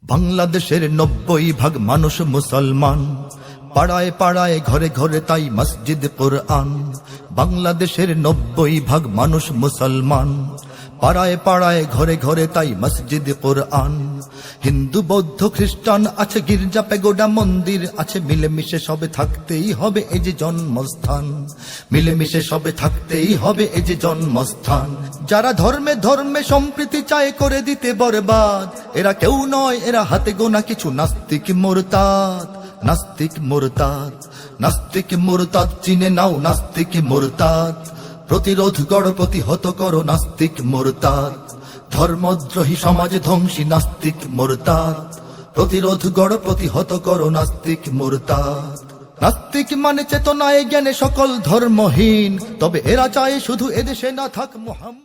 বাংলাদেশের 90% মানুষ মুসলমান, পাড়ায় পাড়ায় ঘরে ঘরে তাই মসজিদ কোরআন। বাংলাদেশের 90% মানুষ মুসলমান, পাড়ায় পাড়ায় ঘরে ঘরে তাই মসজিদ কোরআন। হিন্দু বৌদ্ধ খ্রিস্টান আছে, গির্জা পেগোডা মন্দির আছে, মিলেমিশে সবে থাকতেই হবে এই যে জন্মস্থান। মিলেমিশে সবে থাকতেই হবে এই যে জন্মস্থান। যারা ধর্মে ধর্মে সম্প্রীতি চায় করে দিতে বরবাদ, এরা কেউ নয়, এরা হাতে গোনা কিছু নাস্তিক মুরতাদ। নাস্তিক মুরতাদ, নাস্তিক মুরতাদ চিনে নাও, নাস্তিক মুরতাদ। প্রতিরোধ গড়, প্রতিহত করো নাস্তিক মুরতাদ। ধর্মদ্রোহী সমাজ ধ্বংসী নাস্তিক মুরতাদ। প্রতিরোধ গড়, প্রতিহত করো নাস্তিক মুরতাদ। নাস্তিক মানে চেতনায় জ্ঞানে সকল ধর্মহীন, তবে এরা চায় শুধু এদেশে না থাক মুহাম্মদ।